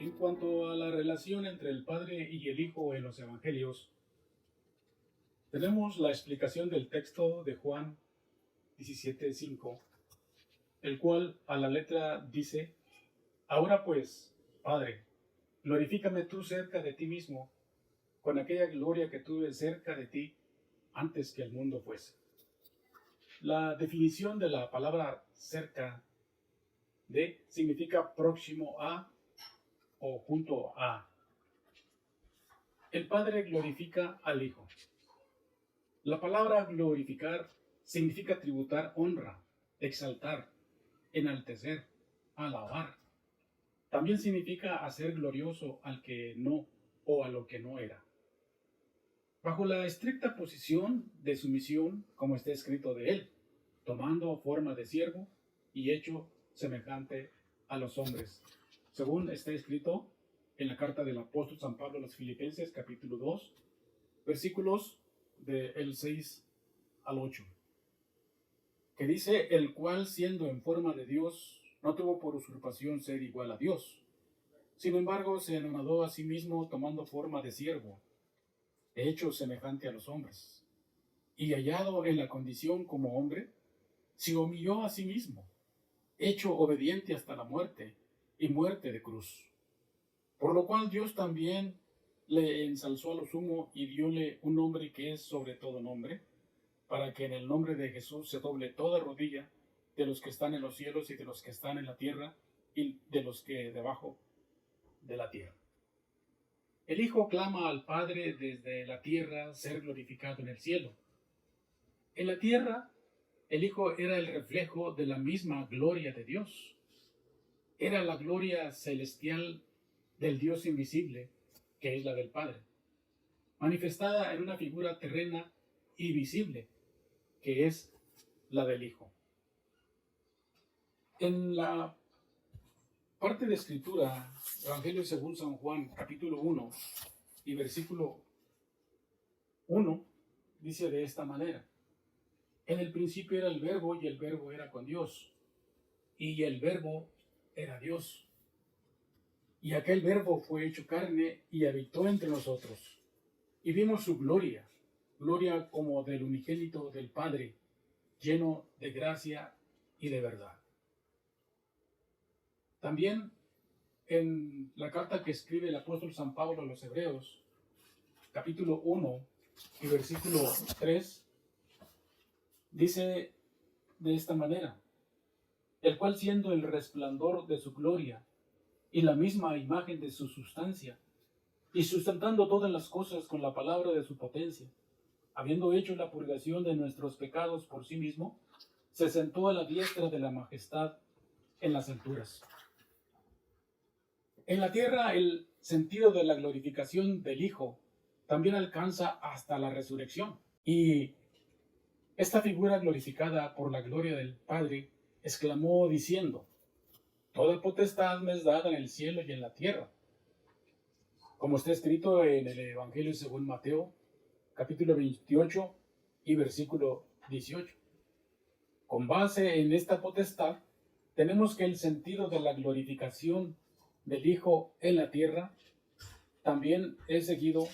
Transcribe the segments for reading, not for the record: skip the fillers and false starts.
En cuanto a la relación entre el Padre y el Hijo en los Evangelios, tenemos la explicación del texto de Juan 17:5, el cual a la letra dice: Ahora pues, Padre, glorifícame tú cerca de ti mismo, con aquella gloria que tuve cerca de ti antes que el mundo fuese. La definición de la palabra cerca de significa próximo a o junto a. El Padre glorifica al Hijo. La palabra glorificar significa tributar honra, exaltar, enaltecer, alabar. También significa hacer glorioso al que no o a lo que no era. Bajo la estricta posición de sumisión, como está escrito de él, tomando forma de siervo y hecho semejante a los hombres, según está escrito en la carta del apóstol San Pablo a los Filipenses, capítulo 2, versículos del 6 al 8, que dice: el cual, siendo en forma de Dios, no tuvo por usurpación ser igual a Dios. Sin embargo, se anonadó a sí mismo, tomando forma de siervo, hecho semejante a los hombres, y hallado en la condición como hombre, se humilló a sí mismo, hecho obediente hasta la muerte, y muerte de cruz. Por lo cual Dios también le ensalzó a lo sumo y dióle un nombre que es sobre todo nombre, para que en el nombre de Jesús se doble toda rodilla, de los que están en los cielos y de los que están en la tierra y de los que debajo de la tierra. El Hijo clama al Padre desde la tierra ser glorificado en el cielo. En la tierra, el Hijo era el reflejo de la misma gloria de Dios. Era la gloria celestial del Dios invisible, que es la del Padre, manifestada en una figura terrena y visible, que es la del Hijo. En la parte de Escritura, Evangelio según San Juan, capítulo 1 y versículo 1, dice de esta manera: en el principio era el Verbo, y el Verbo era con Dios, y el Verbo era Dios. Y aquel Verbo fue hecho carne y habitó entre nosotros. Y vimos su gloria, gloria como del unigénito del Padre, lleno de gracia y de verdad. También en la carta que escribe el apóstol San Pablo a los Hebreos, capítulo 1 y versículo 3, dice de esta manera: el cual, siendo el resplandor de su gloria y la misma imagen de su sustancia, y sustentando todas las cosas con la palabra de su potencia, habiendo hecho la purgación de nuestros pecados por sí mismo, se sentó a la diestra de la majestad en las alturas. En la tierra, el sentido de la glorificación del Hijo también alcanza hasta la resurrección. Y esta figura glorificada por la gloria del Padre exclamó diciendo: toda potestad me es dada en el cielo y en la tierra. Como está escrito en el Evangelio según Mateo, capítulo 28 y versículo 18. Con base en esta potestad, tenemos que el sentido de la glorificación del Hijo en la tierra también es seguido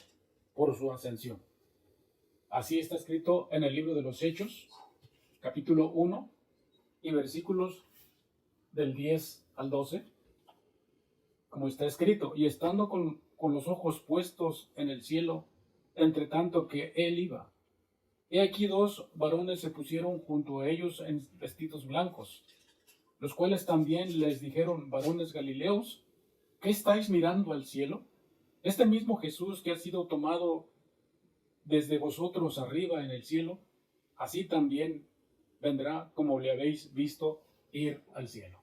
por su ascensión. Así está escrito en el libro de los Hechos, capítulo 1 y versículos del 10 al 12, como está escrito: y estando con los ojos puestos en el cielo, entre tanto que él iba, he aquí dos varones se pusieron junto a ellos en vestidos blancos, los cuales también les dijeron: varones Galileos, ¿qué estáis mirando al cielo? Este mismo Jesús que ha sido tomado desde vosotros arriba en el cielo, así también vendrá como le habéis visto ir al cielo.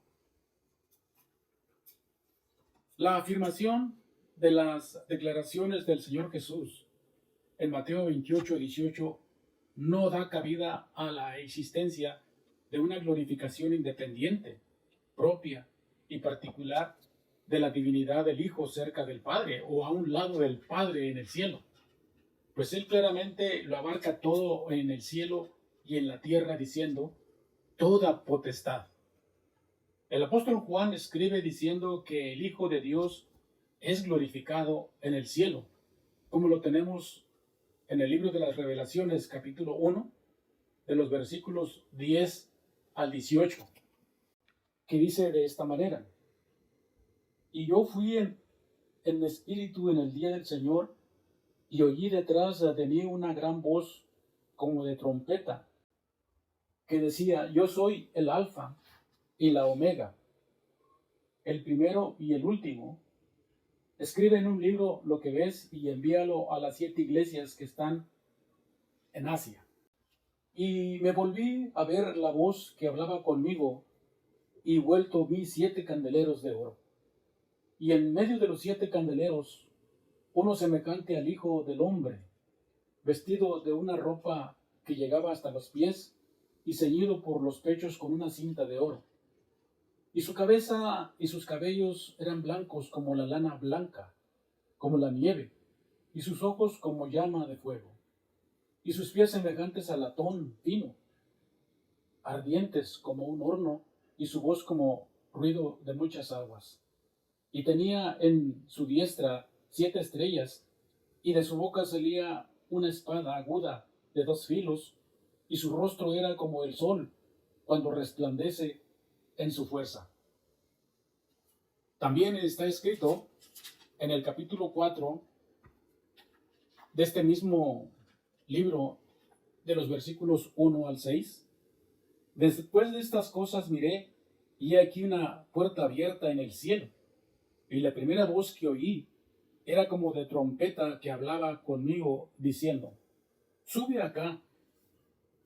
La afirmación de las declaraciones del Señor Jesús en Mateo 28:18 no da cabida a la existencia de una glorificación independiente, propia y particular de la divinidad del Hijo cerca del Padre o a un lado del Padre en el cielo, pues Él claramente lo abarca todo en el cielo y en la tierra, diciendo: toda potestad. El apóstol Juan escribe diciendo que el Hijo de Dios es glorificado en el cielo, como lo tenemos en el libro de las Revelaciones, capítulo 1, de los versículos 10 al 18, que dice de esta manera: Y yo fui en espíritu en el día del Señor, y oí detrás de mí una gran voz como de trompeta, que decía: Yo soy el Alfa y la Omega, el primero y el último. Escribe en un libro lo que ves y envíalo a las 7 iglesias que están en Asia. Y me volví a ver la voz que hablaba conmigo, y vuelto vi 7 candeleros de oro. Y en medio de los 7 candeleros, uno semejante al Hijo del Hombre, vestido de una ropa que llegaba hasta los pies y ceñido por los pechos con una cinta de oro. Y su cabeza y sus cabellos eran blancos como la lana blanca, como la nieve, y sus ojos como llama de fuego, y sus pies semejantes a latón fino, ardientes como un horno, y su voz como ruido de muchas aguas. Y tenía en su diestra 7 estrellas, y de su boca salía una espada aguda de 2 filos, y su rostro era como el sol cuando resplandece en su fuerza. También está escrito en el capítulo 4 de este mismo libro, de los versículos 1 al 6. Después de estas cosas miré, y he aquí una puerta abierta en el cielo, y la primera voz que oí era como de trompeta que hablaba conmigo, diciendo: Sube acá,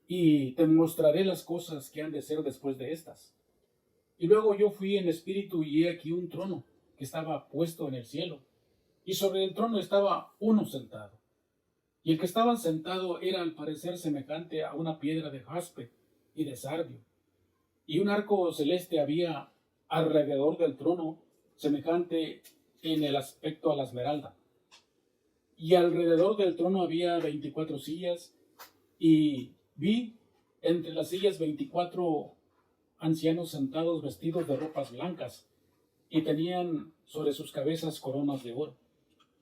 y te mostraré las cosas que han de ser después de estas. Y luego yo fui en espíritu, y he aquí un trono que estaba puesto en el cielo, y sobre el trono estaba uno sentado. Y el que estaba sentado era al parecer semejante a una piedra de jaspe y de sardio. Y un arco celeste había alrededor del trono, semejante en el aspecto a la esmeralda. Y alrededor del trono había 24 sillas, y vi entre las sillas 24 ancianos sentados vestidos de ropas blancas, y tenían sobre sus cabezas coronas de oro.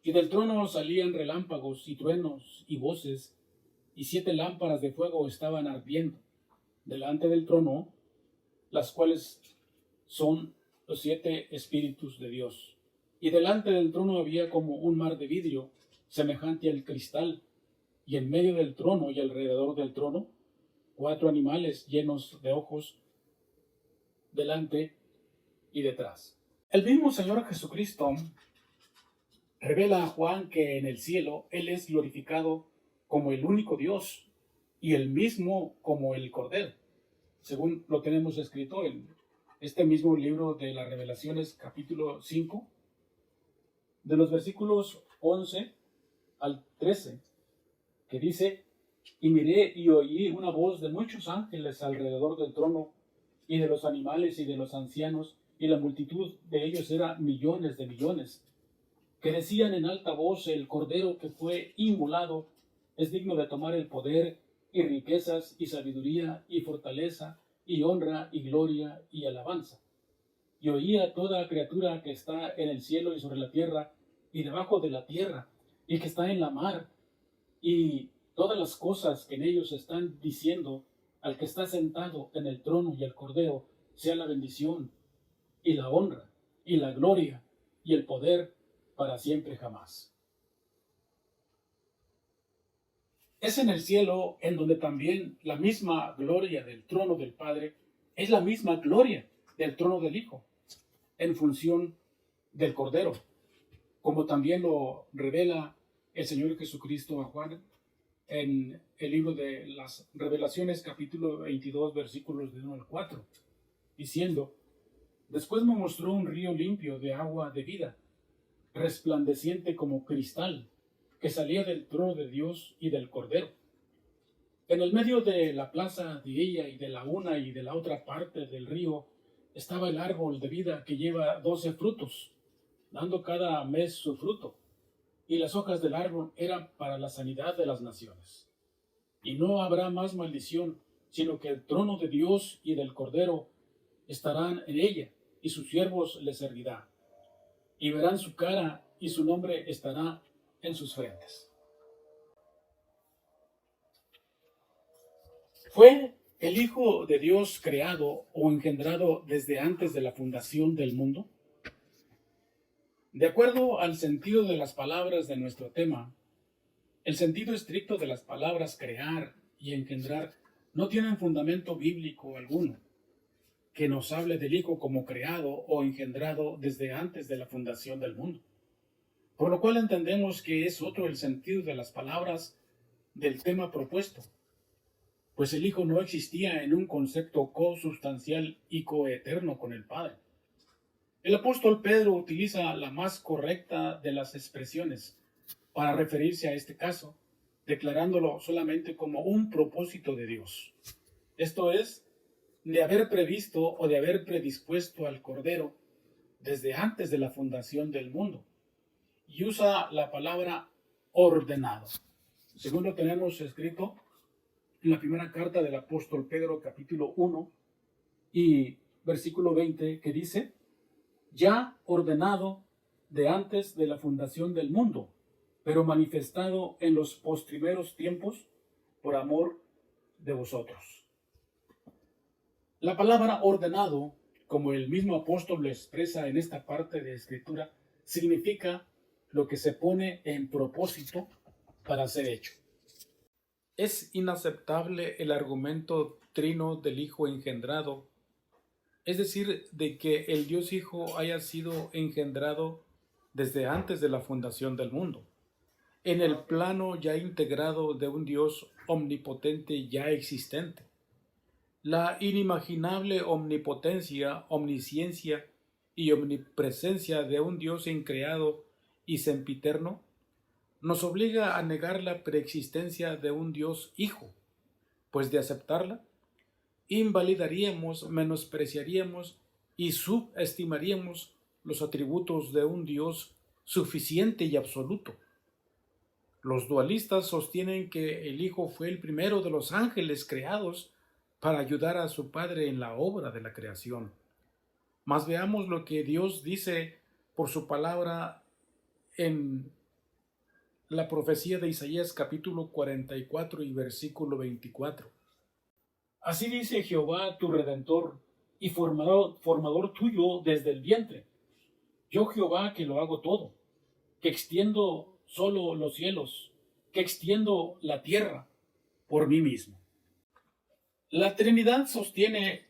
Y del trono salían relámpagos y truenos y voces, y 7 lámparas de fuego estaban ardiendo delante del trono, las cuales son los 7 espíritus de Dios. Y delante del trono había como un mar de vidrio, semejante al cristal, y en medio del trono y alrededor del trono, 4 animales llenos de ojos, delante y detrás. El mismo Señor Jesucristo revela a Juan que en el cielo Él es glorificado como el único Dios y el mismo como el Cordero, según lo tenemos escrito en este mismo libro de las Revelaciones, capítulo 5, de los versículos 11 al 13, que dice: Y miré y oí una voz de muchos ángeles alrededor del trono, y de los animales y de los ancianos, y la multitud de ellos era millones de millones, que decían en alta voz: El Cordero que fue inmolado es digno de tomar el poder y riquezas y sabiduría y fortaleza y honra y gloria y alabanza. Y oía toda criatura que está en el cielo y sobre la tierra y debajo de la tierra y que está en la mar, y todas las cosas que en ellos están, diciendo al que está sentado en el trono y al Cordero sea la bendición y la honra y la gloria y el poder para siempre jamás. Es en el cielo en donde también la misma gloria del trono del Padre es la misma gloria del trono del Hijo, en función del Cordero, como también lo revela el Señor Jesucristo a Juan en el libro de las Revelaciones, capítulo 22, versículos de 1 al 4, diciendo: Después me mostró un río limpio de agua de vida, resplandeciente como cristal, que salía del trono de Dios y del Cordero. En el medio de la plaza de ella y de la una y de la otra parte del río estaba el árbol de vida que lleva 12 frutos, dando cada mes su fruto, y las hojas del árbol eran para la sanidad de las naciones. Y no habrá más maldición, sino que el trono de Dios y del Cordero estarán en ella, y sus siervos les servirán. Y verán su cara, y su nombre estará en sus frentes. ¿Fue el Hijo de Dios creado o engendrado desde antes de la fundación del mundo? De acuerdo al sentido de las palabras de nuestro tema, el sentido estricto de las palabras crear y engendrar no tienen fundamento bíblico alguno que nos hable del Hijo como creado o engendrado desde antes de la fundación del mundo. Por lo cual entendemos que es otro el sentido de las palabras del tema propuesto, pues el Hijo no existía en un concepto consubstancial y coeterno con el Padre. El apóstol Pedro utiliza la más correcta de las expresiones para referirse a este caso, declarándolo solamente como un propósito de Dios. Esto es, de haber previsto o de haber predispuesto al Cordero desde antes de la fundación del mundo. Y usa la palabra ordenado. Según lo tenemos escrito en la primera carta del apóstol Pedro, capítulo 1 y versículo 20, que dice: ya ordenado de antes de la fundación del mundo, pero manifestado en los postrimeros tiempos por amor de vosotros. La palabra ordenado, como el mismo apóstol lo expresa en esta parte de Escritura, significa lo que se pone en propósito para ser hecho. Es inaceptable el argumento trino del Hijo engendrado, es decir, de que el Dios Hijo haya sido engendrado desde antes de la fundación del mundo, en el plano ya integrado de un Dios omnipotente ya existente. La inimaginable omnipotencia, omnisciencia y omnipresencia de un Dios increado y sempiterno nos obliga a negar la preexistencia de un Dios Hijo, pues de aceptarla, invalidaríamos, menospreciaríamos y subestimaríamos los atributos de un Dios suficiente y absoluto. Los dualistas sostienen que el Hijo fue el primero de los ángeles creados para ayudar a su Padre en la obra de la creación. Mas veamos lo que Dios dice por su palabra en la profecía de Isaías capítulo 44 y versículo 24. Así dice Jehová tu Redentor y formador tuyo desde el vientre. Yo Jehová que lo hago todo, que extiendo solo los cielos, que extiendo la tierra por mí mismo. La Trinidad sostiene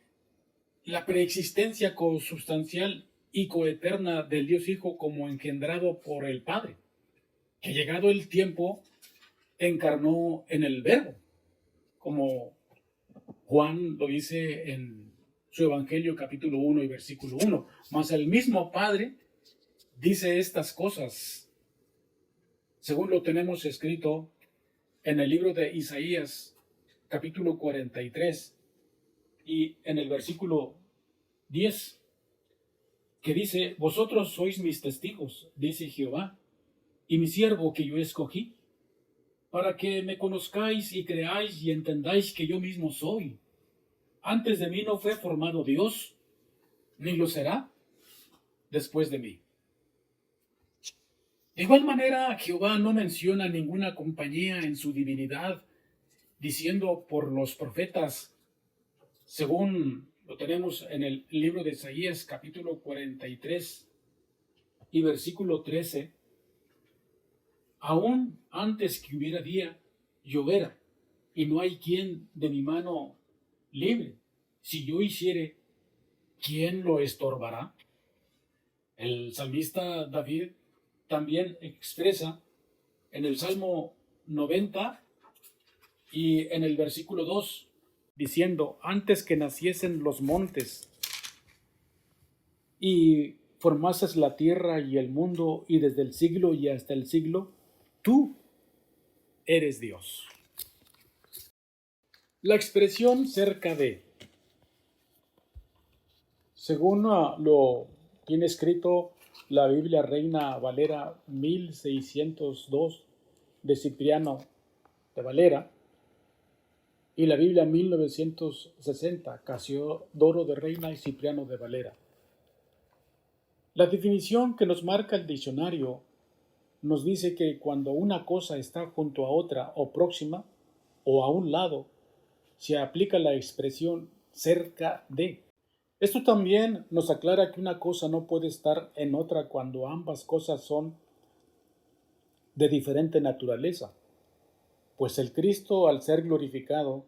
la preexistencia consubstancial y coeterna del Dios Hijo como engendrado por el Padre, que llegado el tiempo encarnó en el Verbo, como Juan lo dice en su Evangelio capítulo 1 y versículo 1. Mas el mismo Padre dice estas cosas, según lo tenemos escrito en el libro de Isaías capítulo 43 y en el versículo 10, que dice: vosotros sois mis testigos, dice Jehová, y mi siervo que yo escogí, para que me conozcáis y creáis y entendáis que yo mismo soy. Antes de mí no fue formado Dios, ni lo será después de mí. De igual manera, Jehová no menciona ninguna compañía en su divinidad, diciendo por los profetas, según lo tenemos en el libro de Isaías, capítulo 43 y versículo 13, aún antes que hubiera día, llovera, y no hay quien de mi mano libre. Si yo hiciere, ¿quién lo estorbará? El salmista David también expresa en el Salmo 90 y en el versículo 2, diciendo: antes que naciesen los montes y formases la tierra y el mundo, y desde el siglo y hasta el siglo, tú eres Dios. La expresión cerca de, según lo tiene escrito la Biblia Reina Valera 1602 de Cipriano de Valera y la Biblia 1960 Casiodoro de Reina y Cipriano de Valera. La definición que nos marca el diccionario nos dice que cuando una cosa está junto a otra o próxima o a un lado, se aplica la expresión cerca de. Esto también nos aclara que una cosa no puede estar en otra cuando ambas cosas son de diferente naturaleza, pues el Cristo, al ser glorificado,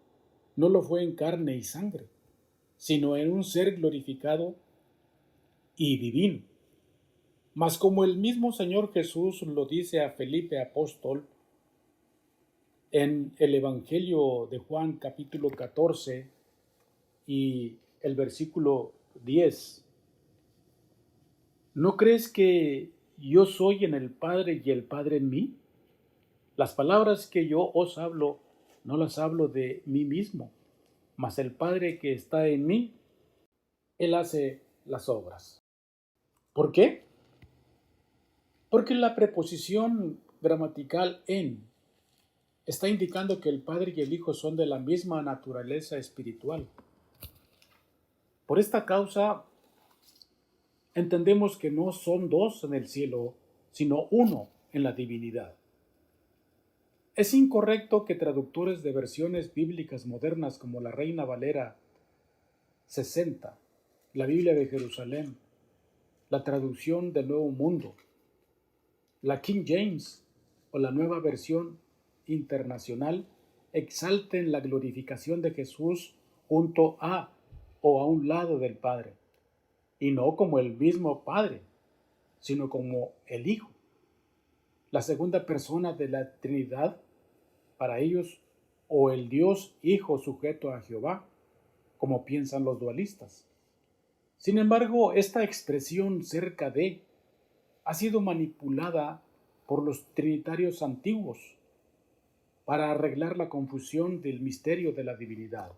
no lo fue en carne y sangre, sino en un ser glorificado y divino. Mas como el mismo Señor Jesús lo dice a Felipe apóstol en el Evangelio de Juan capítulo 14 y el versículo 10, ¿no crees que yo soy en el Padre y el Padre en mí? Las palabras que yo os hablo, no las hablo de mí mismo, mas el Padre que está en mí, Él hace las obras. ¿Por qué? Porque la preposición gramatical en está indicando que el Padre y el Hijo son de la misma naturaleza espiritual. Por esta causa, entendemos que no son dos en el cielo, sino uno en la divinidad. Es incorrecto que traductores de versiones bíblicas modernas como la Reina Valera 60, la Biblia de Jerusalén, la traducción del Nuevo Mundo, la King James o la Nueva Versión Internacional exalten la glorificación de Jesús junto a o a un lado del Padre, y no como el mismo Padre, sino como el Hijo, la segunda persona de la Trinidad, para ellos, o el Dios Hijo sujeto a Jehová, como piensan los dualistas. Sin embargo, esta expresión cerca de ha sido manipulada por los trinitarios antiguos para arreglar la confusión del misterio de la divinidad,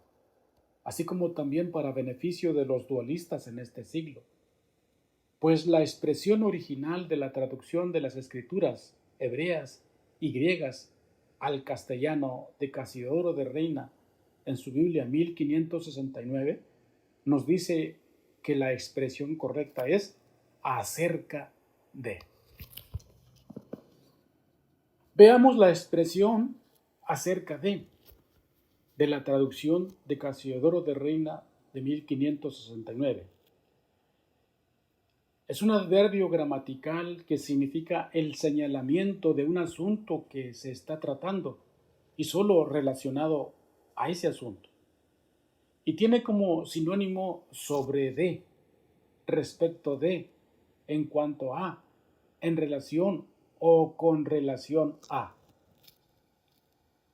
así como también para beneficio de los dualistas en este siglo. Pues la expresión original de la traducción de las escrituras hebreas y griegas al castellano de Casiodoro de Reina en su Biblia 1569 nos dice que la expresión correcta es acerca de. Veamos la expresión acerca de la traducción de Casiodoro de Reina de 1569. Es un adverbio gramatical que significa el señalamiento de un asunto que se está tratando y solo relacionado a ese asunto. Y tiene como sinónimo sobre de, respecto de, en cuanto a, en relación o con relación a.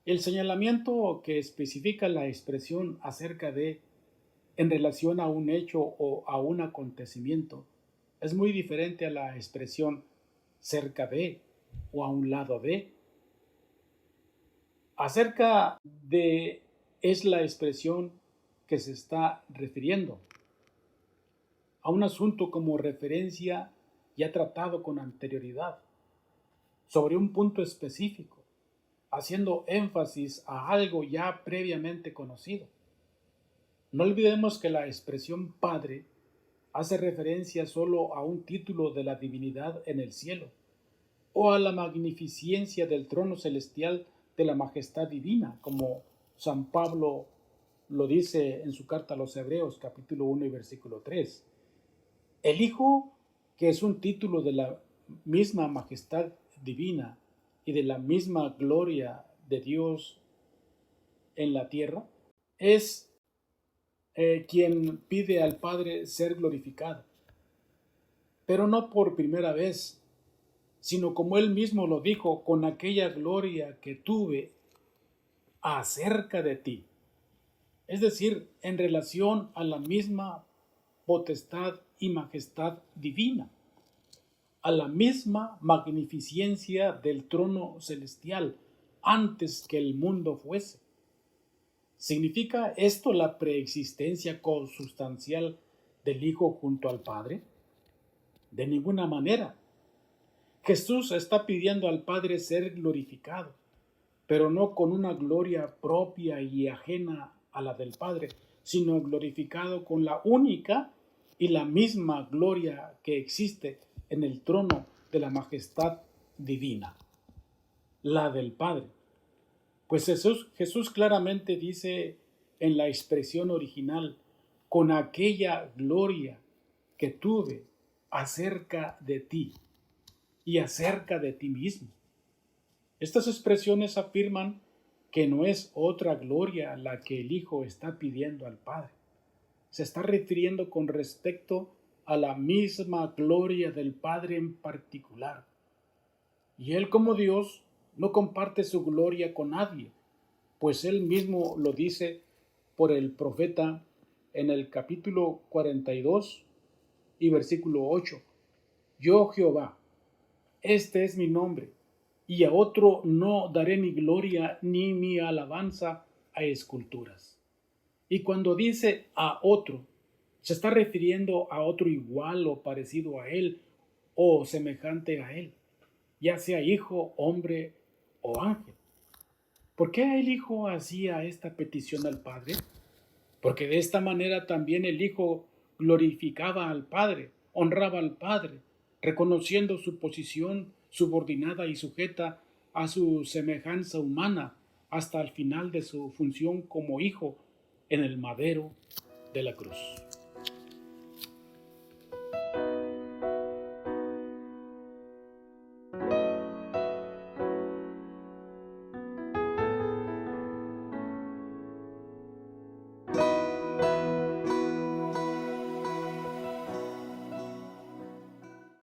El señalamiento que especifica la expresión acerca de, en relación a un hecho o a un acontecimiento, es muy diferente a la expresión cerca de o a un lado de. Acerca de es la expresión que se está refiriendo a un asunto como referencia ya tratado con anterioridad sobre un punto específico, haciendo énfasis a algo ya previamente conocido. No olvidemos que la expresión Padre hace referencia solo a un título de la divinidad en el cielo, o a la magnificencia del trono celestial de la majestad divina, como San Pablo lo dice en su carta a los Hebreos, capítulo 1 y versículo 3. El Hijo, que es un título de la misma majestad divina y de la misma gloria de Dios en la tierra, es quien pide al Padre ser glorificado, pero no por primera vez, sino como él mismo lo dijo, con aquella gloria que tuve acerca de ti. Es decir, en relación a la misma potestad y majestad divina, a la misma magnificencia del trono celestial antes que el mundo fuese. ¿Significa esto la preexistencia consustancial del Hijo junto al Padre? De ninguna manera. Jesús está pidiendo al Padre ser glorificado, pero no con una gloria propia y ajena a la del Padre, sino glorificado con la única y la misma gloria que existe en el trono de la majestad divina, la del Padre. Pues Jesús claramente dice en la expresión original, con aquella gloria que tuve acerca de ti y acerca de ti mismo. Estas expresiones afirman que no es otra gloria la que el Hijo está pidiendo al Padre. Se está refiriendo con respecto a la misma gloria del Padre en particular. Y Él como Dios no comparte su gloria con nadie, pues Él mismo lo dice por el profeta en el capítulo 42 y versículo 8. Yo Jehová, este es mi nombre, y a otro no daré mi gloria ni mi alabanza a esculturas. Y cuando dice a otro, se está refiriendo a otro igual o parecido a él o semejante a él, ya sea hijo, hombre o ángel. ¿Por qué el Hijo hacía esta petición al Padre? Porque de esta manera también el Hijo glorificaba al Padre, honraba al Padre, reconociendo su posición subordinada y sujeta a su semejanza humana hasta el final de su función como Hijo en el madero de la cruz.